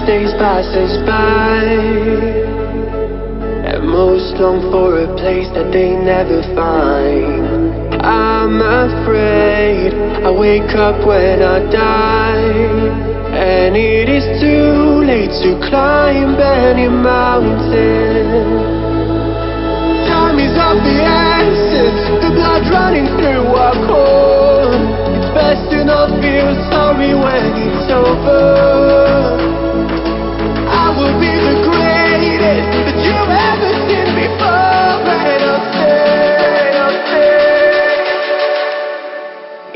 days pass us by, and most long for a place that they never find. I'm afraid I wake up when I die, and it is too late to climb any mountain. Time is of the essence, the blood running through our core. It's best to not feel sorry when it's over. I will be the greatest that you've ever seen before, and I'll stay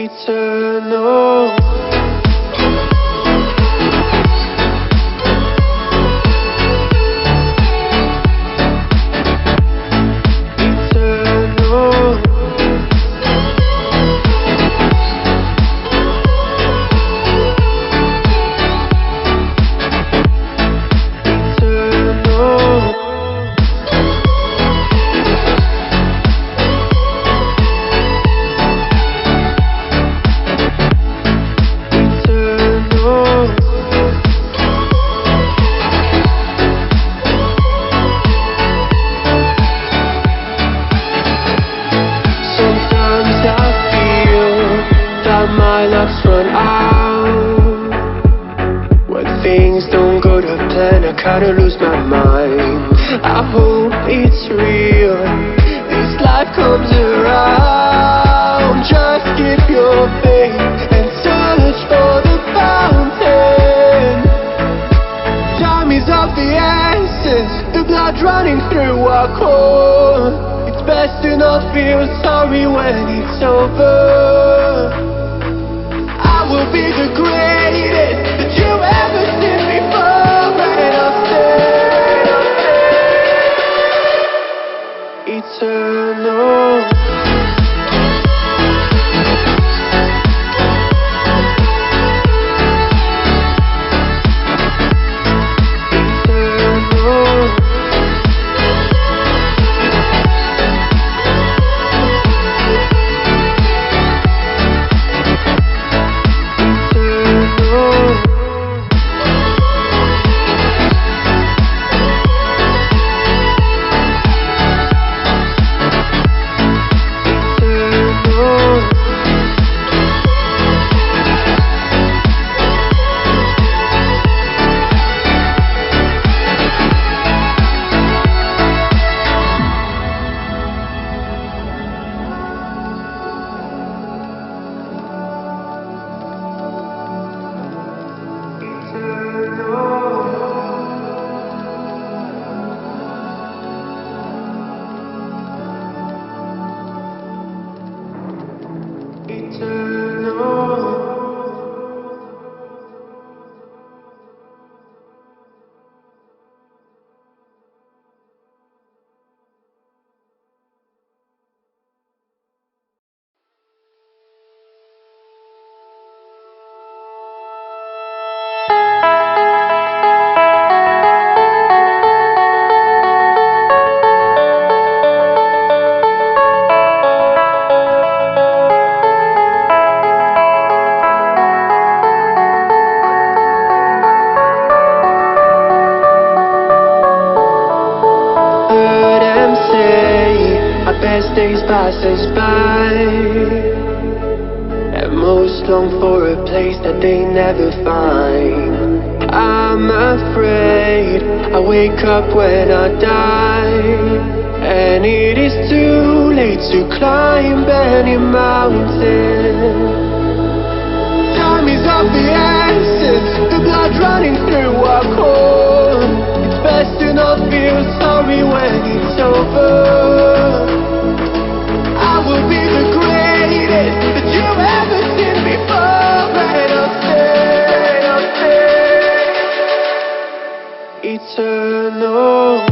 eternal. My luck's run out. When things don't go to plan, I kinda lose my mind. I hope it's real, this life comes around. Just keep your faith and search for the fountain. Time is of the essence, the blood running through our core. It's best to not feel sorry when it's over. I will be the greatest that you've ever seen before, and I'll stay eternal. Days pass us by, and most long for a place that they never find. I'm afraid I wake up when I die, and it is too late to climb any mountain. Time is of the essence, the blood running through our core. It's best to not feel sorry when it's over. I will be the greatest that you've ever seen before, and I'll stay eternal.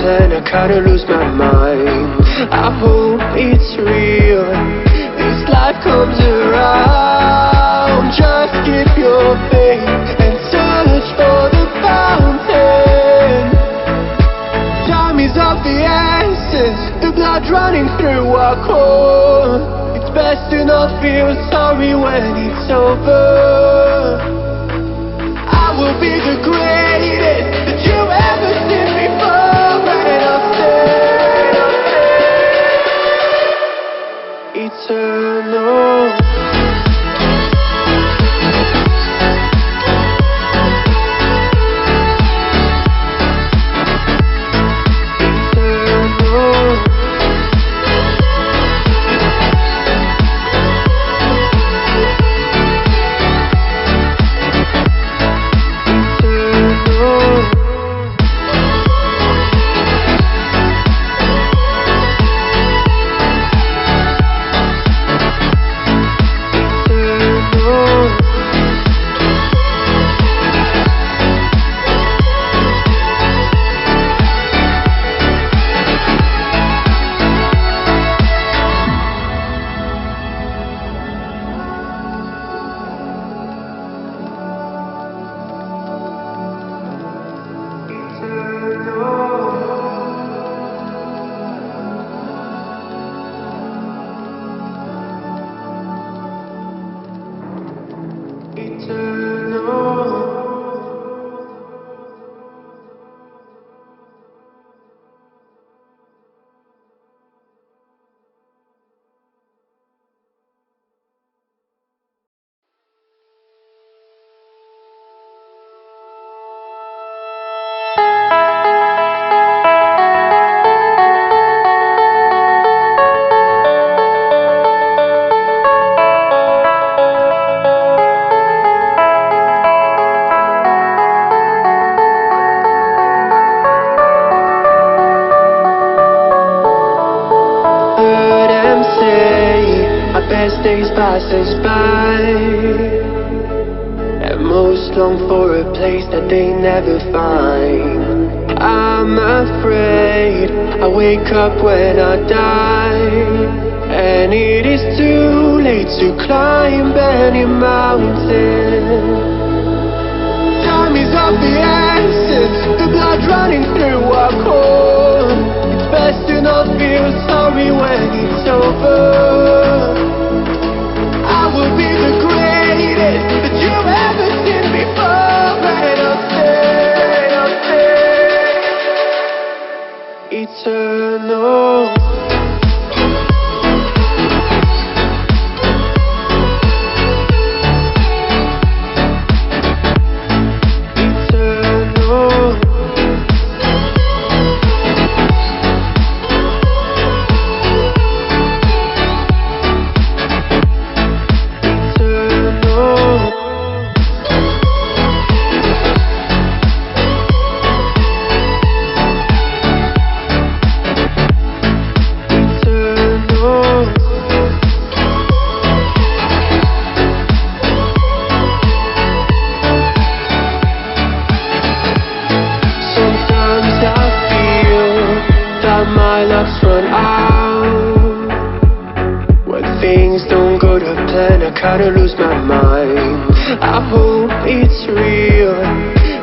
plan, I kinda lose my mind. I hope it's real, this life comes around. Just keep your faith and search for the fountain. Time is of the essence, the blood running through our core. It's best to not feel sorry when it's over. I will be the greatest that you ever seen before, and I'll stay eternal. Best days pass us by, and most long for a place that they never find. I'm afraid I wake up when I die, and it is too late to climb any mountain. Time is of the essence, the blood running through our core. It's best to not feel sorry when it's over. I will be the greatest that you've ever seen before, and I'll stay eternal. My luck's run out. When things don't go to plan, I kinda lose my mind. I hope it's real,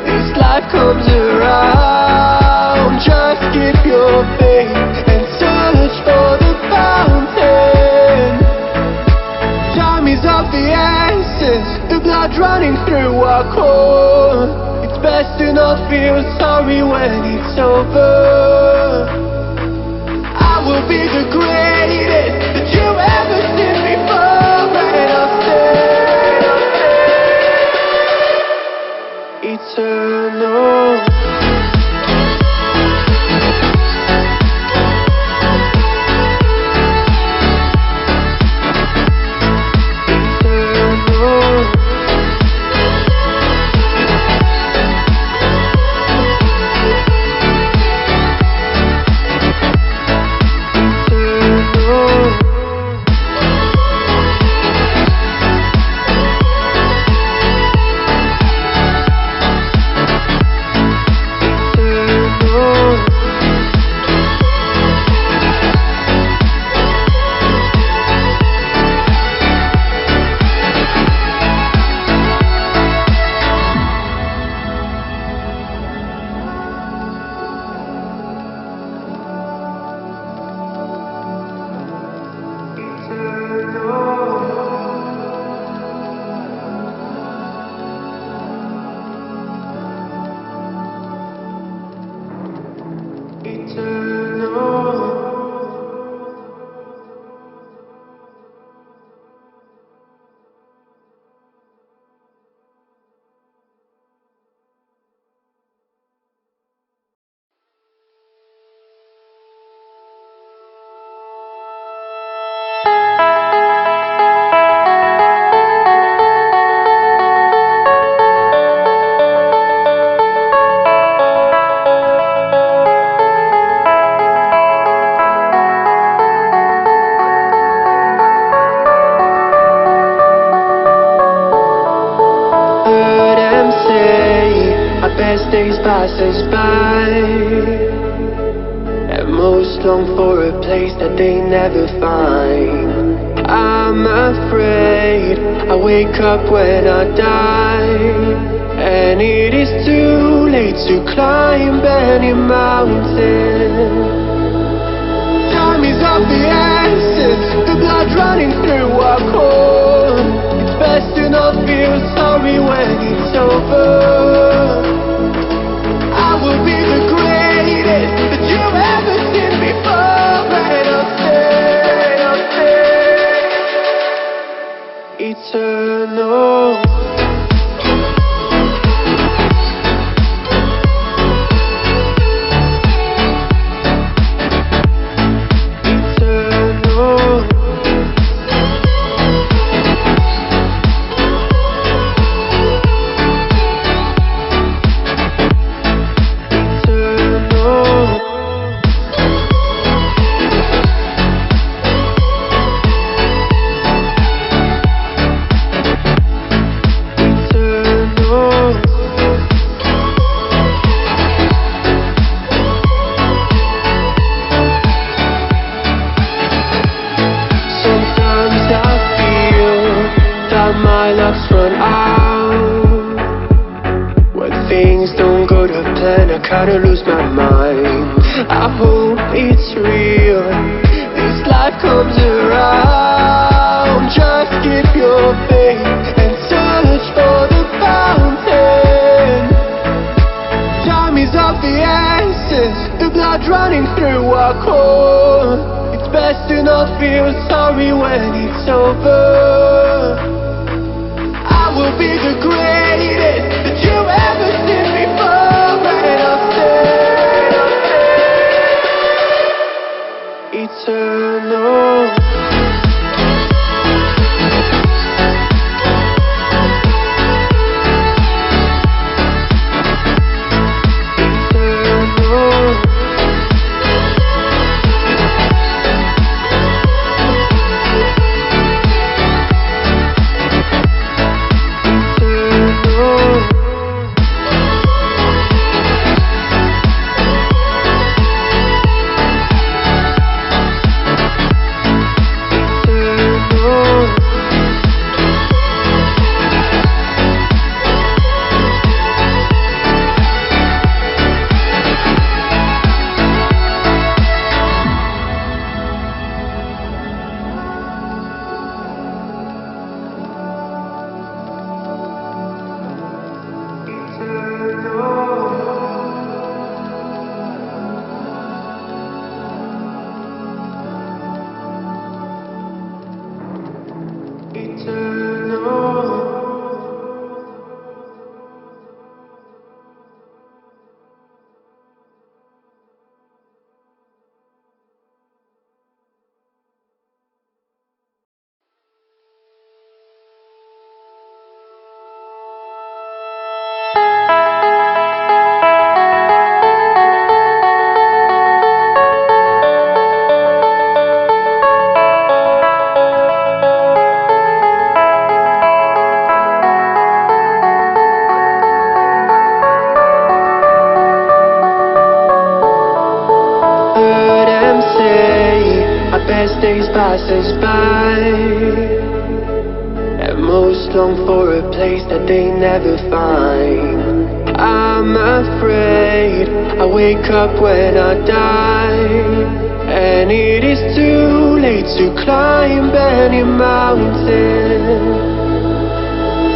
this life comes around. Just keep your faith and search for the fountain. Time is of the essence, the blood running through our core. It's best to not feel sorry when it's over. I will be the greatest that you've ever seen before, and I'll stay eternal. Eternal. days pass us by, and most long for a place that they never find. I'm afraid I wake up when I die, and it is too late to climb any mountain. Time is of the essence, the blood running through our core. It's best to not feel sorry when it's over. I will be the greatest that you've ever seen before, and I'll stay eternal. My luck's run out. When things don't go to plan, I kinda lose my mind. I hope it's real, this life comes around. Just keep your faith and search for the fountain. Time is of the essence, the blood running through our core. It's best to not feel sorry when it's over. Will be the greatest that you've ever seen before, and I'll stay eternal. Best days pass us by, and most long for a place that they never find. I'm afraid I wake up when I die, and it is too late to climb any mountain.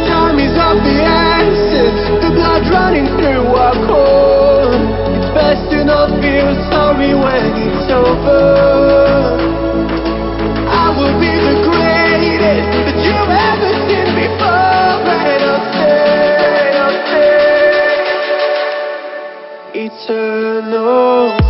Time is of the essence, the blood running through our core. It's best to not feel sorry when it's over. I will be the greatest that you've ever seen before, and I'll stay eternal.